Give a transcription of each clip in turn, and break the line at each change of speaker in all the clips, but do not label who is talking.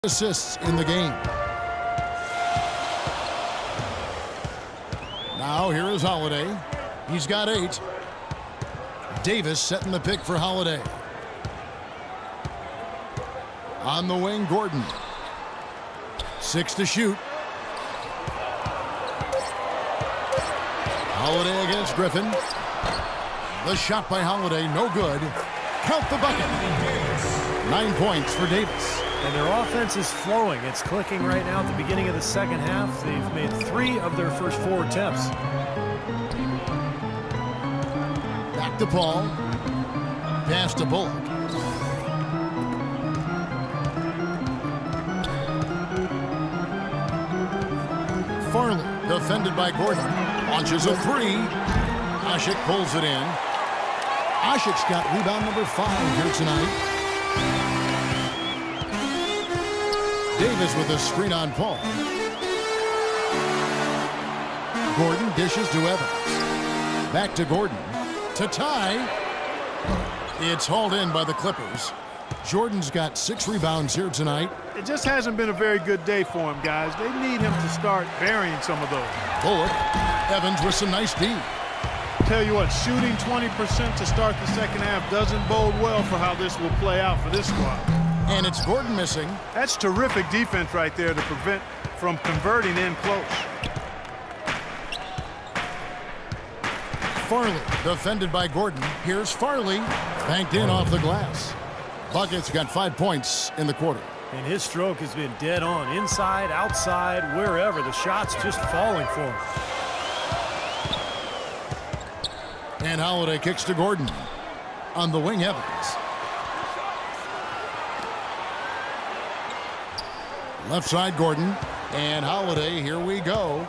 Assists in the game. Now here is Holiday. He's got 8. Davis setting the pick for Holiday. On the wing, Gordon. 6 to shoot. Holiday against Griffin. The shot by Holiday, no good. Count the bucket. 9 points for Davis.
And their offense is flowing. It's clicking right now at the beginning of the second half. They've made 3 of their first 4 attempts.
Back to Paul. Pass to Bullock. Farley, defended by Gordon. Launches a 3. Ashik pulls it in. Ashik's got rebound number 5 here tonight. Davis with a screen on Paul. Gordon dishes to Evans. Back to Gordon. To tie. It's hauled in by the Clippers. Jordan's got 6 rebounds here tonight.
It just hasn't been a very good day for him, guys. They need him to start burying some of those.
Bullock. Evans with some nice D.
Tell you what, shooting 20% to start the second half doesn't bode well for how this will play out for this squad.
And it's Gordon missing.
That's terrific defense right there to prevent from converting in close.
Farley, defended by Gordon. Here's Farley, banked in off the glass. Bucket's got 5 points in the quarter.
And his stroke has been dead on. Inside, outside, wherever. The shot's just falling for him.
And Holiday kicks to Gordon. On the wing, Evans. Left side, Gordon. And Holiday, here we go.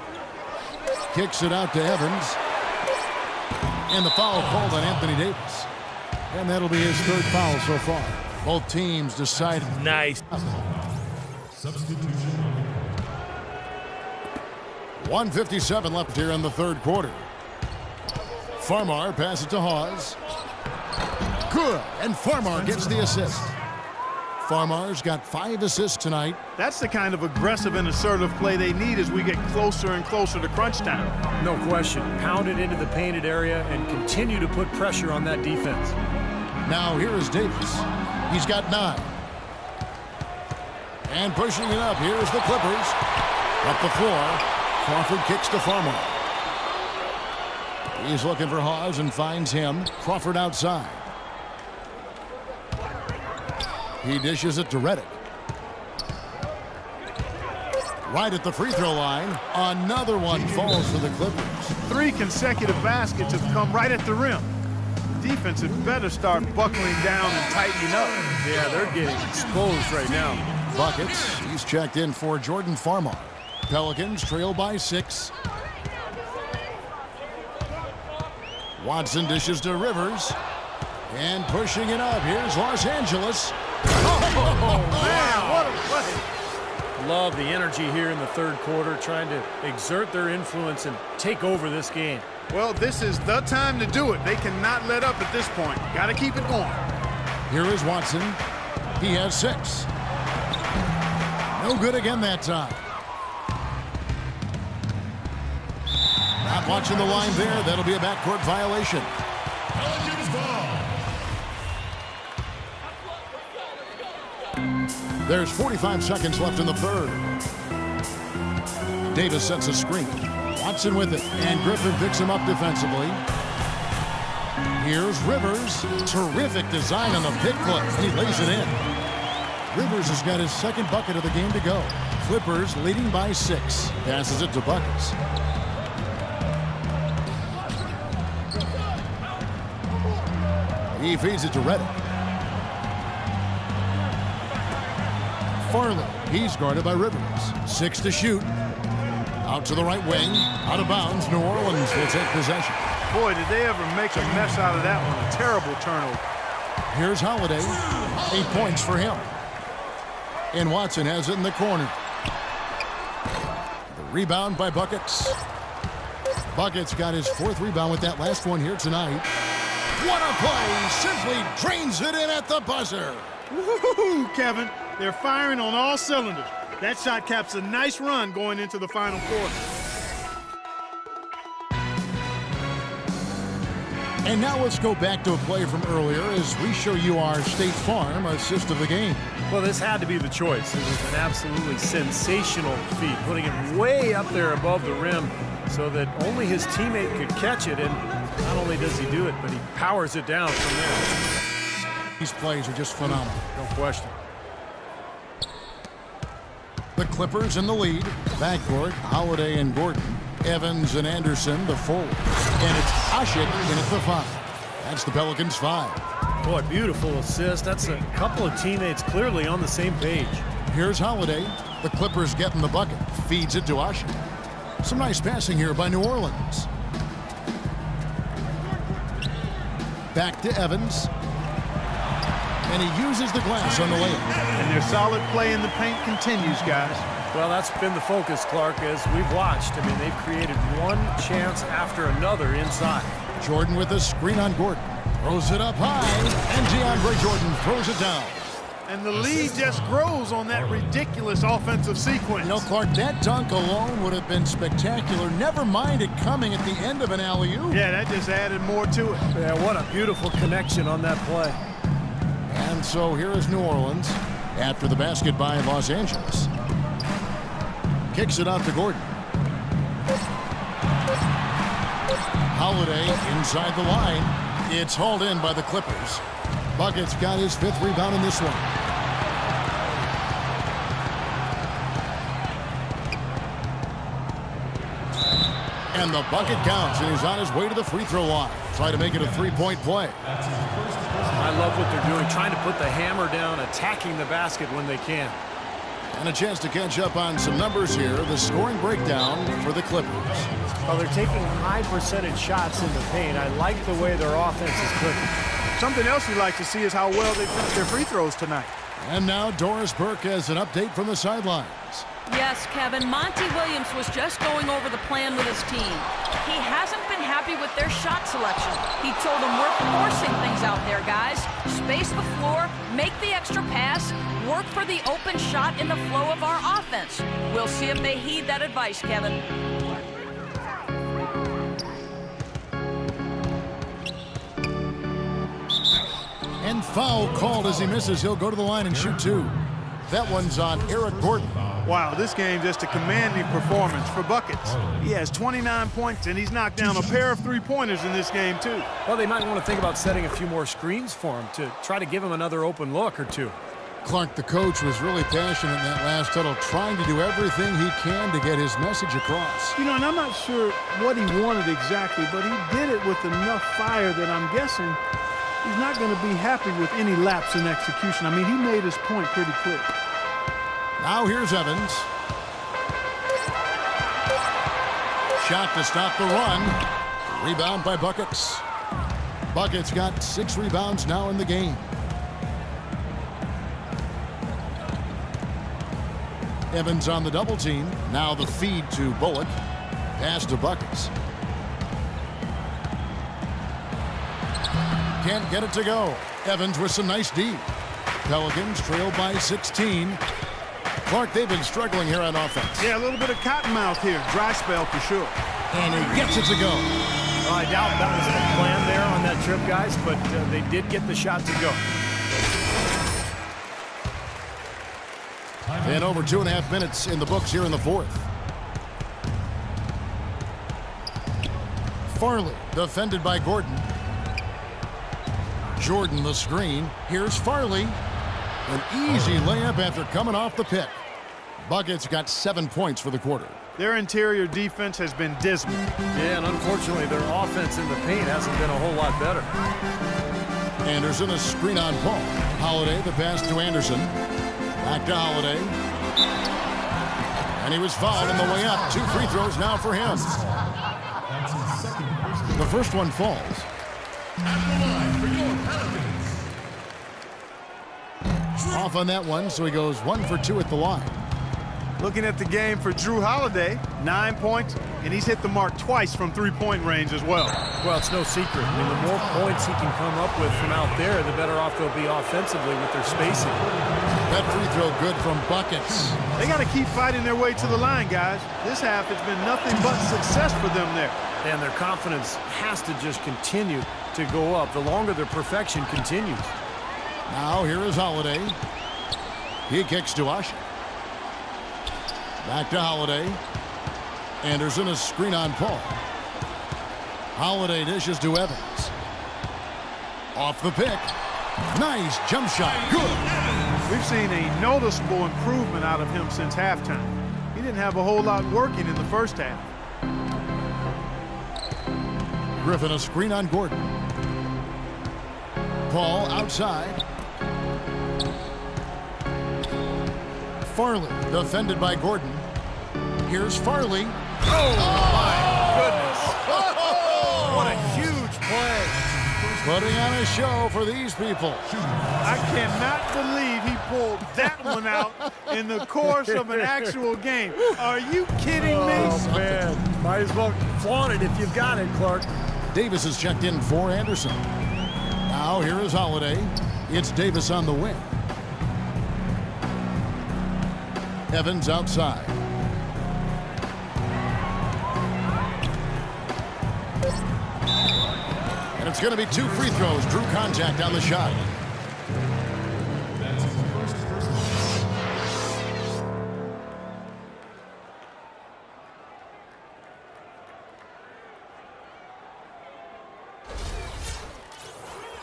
Kicks it out to Evans. And the foul called on Anthony Davis. And that'll be his 3rd foul so far. Both teams decided.
Nice.
Substitution. 1:57 left here in the 3rd quarter. Farmar passes it to Hawes. Good. And Farmar gets the assist. Farmar's got 5 assists tonight.
That's the kind of aggressive and assertive play they need as we get closer and closer to crunch time.
No question. Pound it into the painted area and continue to put pressure on that defense.
Now here is Davis. He's got 9. And pushing it up. Here's the Clippers. Up the floor. Crawford kicks to Farmar. He's looking for Hawes and finds him. Crawford outside. He dishes it to Redick. Right at the free throw line. Another one falls for the Clippers.
3 consecutive baskets have come right at the rim. The defense had better start buckling down and tightening up.
Yeah, they're getting exposed right now.
Buckets. He's checked in for Jordan Farmar. Pelicans trail by 6. Watson dishes to Rivers. And pushing it up. Here's Los Angeles.
Oh, man, what a play.
Love the energy here in the 3rd quarter, trying to exert their influence and take over this game.
Well, this is the time to do it. They cannot let up at this point. Got to keep it going.
Here is Watson. He has 6. No good again that time. Not watching the line there. That'll be a backcourt violation. Pelicans ball. There's 45 seconds left in the 3rd. Davis sets a screen. Watson with it, and Griffin picks him up defensively. Here's Rivers. Terrific design on the pick clip. He lays it in. Rivers has got his 2nd bucket of the game to go. Clippers leading by 6. Passes it to Buckets. He feeds it to Redick. Farley. He's guarded by Rivers. 6 to shoot. Out to the right wing. Out of bounds. New Orleans will take possession.
Boy, did they ever make a mess out of that one. A terrible turnover.
Here's Holiday. 8 points for him. And Watson has it in the corner. The rebound by Buckets. Buckets got his 4th rebound with that last one here tonight. What a play! Simply drains it in at the buzzer.
Woo-hoo-hoo, Kevin. They're firing on all cylinders. That shot caps a nice run going into the final quarter.
And now let's go back to a play from earlier as we show you our State Farm assist of the game.
Well, this had to be the choice. It was an absolutely sensational feat, putting it way up there above the rim so that only his teammate could catch it. And not only does he do it, but he powers it down from there.
These plays are just phenomenal.
No question.
The Clippers in the lead. Backcourt, Holiday and Gordon. Evans and Anderson, the forwards. And it's Ashik in at the 5. That's the Pelicans' 5.
Boy, beautiful assist. That's a couple of teammates clearly on the same page.
Here's Holiday. The Clippers getting the bucket. Feeds it to Ashik. Some nice passing here by New Orleans. Back to Evans. And he uses the glass on the layup.
And their solid play in the paint continues, guys.
Well, that's been the focus, Clark, as we've watched. I mean, they've created one chance after another inside.
Jordan with a screen on Gordon. Throws it up high, and DeAndre Jordan throws it down.
And the lead just grows on that ridiculous offensive sequence.
You know, Clark, that dunk alone would have been spectacular. Never mind it coming at the end of an alley-oop.
Yeah, that just added more to it.
Yeah, what a beautiful connection on that play.
And so here is New Orleans after the basket by Los Angeles. Kicks it out to Gordon. Holiday inside the line. It's hauled in by the Clippers. Bucket's got his 5th rebound in this one. And the bucket counts, and he's on his way to the free throw line. Try to make it a 3-point play.
I love what they're doing, trying to put the hammer down, attacking the basket when they can.
And a chance to catch up on some numbers here. The scoring breakdown for the Clippers.
Well, they're taking high percentage shots in the paint. I like the way their offense is clicking.
Something else we like to see is how well they finish their free throws tonight.
And now Doris Burke has an update from the sidelines.
Yes, Kevin, Monty Williams was just going over the plan with his team. He hasn't been happy with their shot selection. He told them, we're forcing things out there, guys. Space the floor, make the extra pass, work for the open shot in the flow of our offense. We'll see if they heed that advice, Kevin.
And foul called as he misses. He'll go to the line and shoot 2. That one's on Eric Gordon.
Wow, this game just a commanding performance for buckets. He has 29 points, and he's knocked down a pair of three-pointers in this game, too.
Well, they might want to think about setting a few more screens for him to try to give him another open look or two.
Clark, the coach, was really passionate in that last huddle, trying to do everything he can to get his message across.
You know, and I'm not sure what he wanted exactly, but he did it with enough fire that I'm guessing he's not going to be happy with any lapse in execution. I mean, he made his point pretty clear.
Now here's Evans. Shot to stop the run. Rebound by Buckets. Buckets got 6 rebounds now in the game. Evans on the double team. Now the feed to Bullock. Pass to Buckets. Can't get it to go. Evans with some nice D. Pelicans trail by 16. Clark, they've been struggling here on offense.
Yeah, a little bit of cottonmouth here. Dry spell for sure.
And he gets it to go.
Well, I doubt that was the plan there on that trip, guys, but they did get the shot to go.
And over 2.5 minutes in the books here in the 4th. Farley defended by Gordon. Jordan the screen. Here's Farley. An easy layup after coming off the pick. Buckets got 7 points for the quarter.
Their interior defense has been dismal.
Yeah, and unfortunately, their offense in the paint hasn't been a whole lot better.
Anderson a screen on Paul. Holiday the pass to Anderson. Back to Holiday. And he was fouled on the way up. 2 free throws now for him. The first one falls. Off on that one, so he goes 1 for 2 at the line.
Looking at the game for Drew Holiday, 9 points, and he's hit the mark twice from three-point range as well.
Well, it's no secret. I mean, the more points he can come up with from out there, the better off they'll be offensively with their spacing.
That free throw good from Buckets.
They got to keep fighting their way to the line, guys. This half has been nothing but success for them there.
And their confidence has to just continue to go up the longer their perfection continues.
Now here is Holiday. He kicks to Ush. Back to Holiday. Anderson, a screen on Paul. Holiday dishes to Evans. Off the pick. Nice jump shot. Good.
We've seen a noticeable improvement out of him since halftime. He didn't have a whole lot working in the first half.
Griffin, a screen on Gordon. Paul outside. Farley defended by Gordon. Here's Farley.
Oh, my goodness. What a huge play.
Putting on a show for these people.
I cannot believe he pulled that one out in the course of an actual game. Are you kidding me?
Oh, man. Might as well flaunt it if you've got it, Clark.
Davis is checked in for Anderson. Now here is Holiday. It's Davis on the wing. Evans outside. And it's going to be 2 free throws. Drew contact on the shot.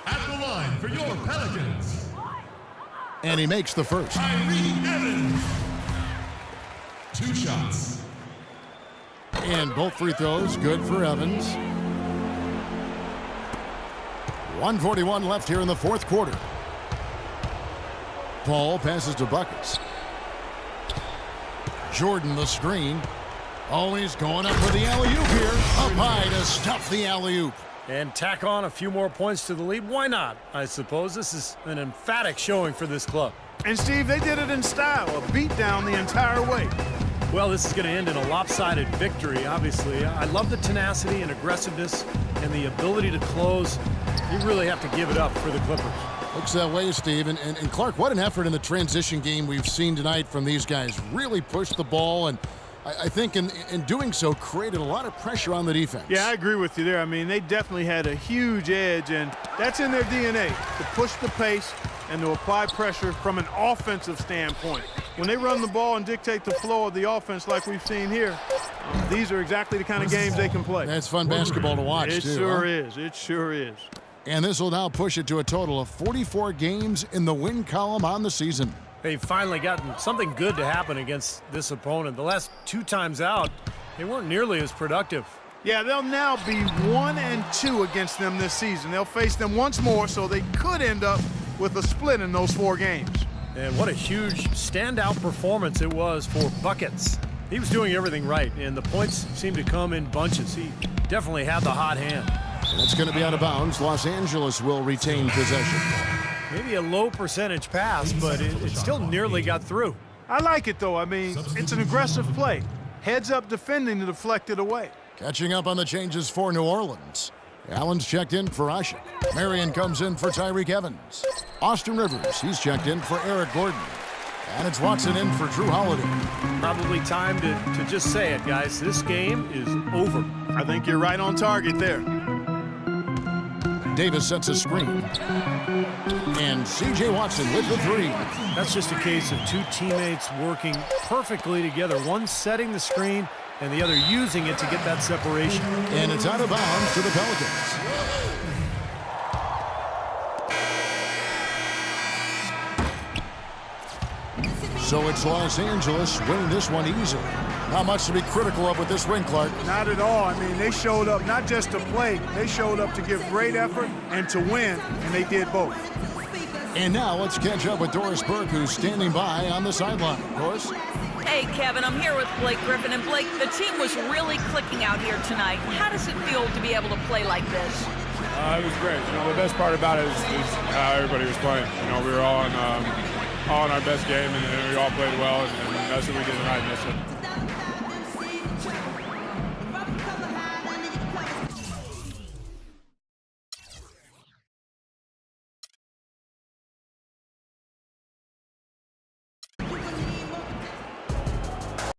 At the line for your Pelicans,
And he makes the first.
Evans. 2 shots.
And both free throws good for Evans. 1:41 left here in the fourth quarter. Paul passes to Buckets. Jordan the screen. Oh, he's going up for the alley-oop here. Up high to stuff the alley-oop.
And tack on a few more points to the lead. Why not? I suppose this is an emphatic showing for this club.
And, Steve, they did it in style, a beatdown the entire way.
Well, this is going to end in a lopsided victory, obviously. I love the tenacity and aggressiveness and the ability to close. You really have to give it up for the Clippers.
Looks that way, Steve. And Clark, what an effort in the transition game we've seen tonight from these guys. Really pushed the ball, and I think in doing so created a lot of pressure on the defense.
Yeah, I agree with you there. I mean, they definitely had a huge edge, and that's in their DNA, to push the pace and to apply pressure from an offensive standpoint. When they run the ball and dictate the flow of the offense like we've seen here, these are exactly the kind of games they can play.
That's fun basketball to watch,
It
too.
sure
Huh?
is. It sure is.
And this will now push it to a total of 44 games in the win column on the season.
They've finally gotten something good to happen against this opponent. The last 2 times out, they weren't nearly as productive.
Yeah, they'll now be 1-2 against them this season. They'll face them once more, so they could end up with a split in those 4 games.
And what a huge standout performance it was for Buckets. He was doing everything right, and the points seemed to come in bunches. He definitely had the hot hand.
That's going to be out of bounds. Los Angeles will retain possession.
Maybe a low percentage pass, but it still nearly got through.
I like it, though. I mean, it's an aggressive play. Heads up defending to deflect it away.
Catching up on the changes for New Orleans. Allen's checked in for Ashik. Marion comes in for Tyreek Evans. Austin Rivers, he's checked in for Eric Gordon. And it's Watson in for Drew Holiday.
Probably time to just say it, guys. This game is over.
I think you're right on target there.
Davis sets a screen. And C.J. Watson with the 3.
That's just a case of 2 teammates working perfectly together. One setting the screen and the other using it to get that separation.
And it's out of bounds to the Pelicans. So it's Los Angeles winning this one easily. Not much to be critical of with this win, Clark.
Not at all. I mean, they showed up not just to play, they showed up to give great effort and to win, and they did both.
And now let's catch up with Doris Burke, who's standing by on the sideline. Doris?
Hey, Kevin, I'm here with Blake Griffin. And Blake, the team was really clicking out here tonight. How does it feel to be able to play like this?
It was great. You know, the best part about it is how everybody was playing. You know, we were all in our best game, and we all played well, and that's what we did tonight. And that's it.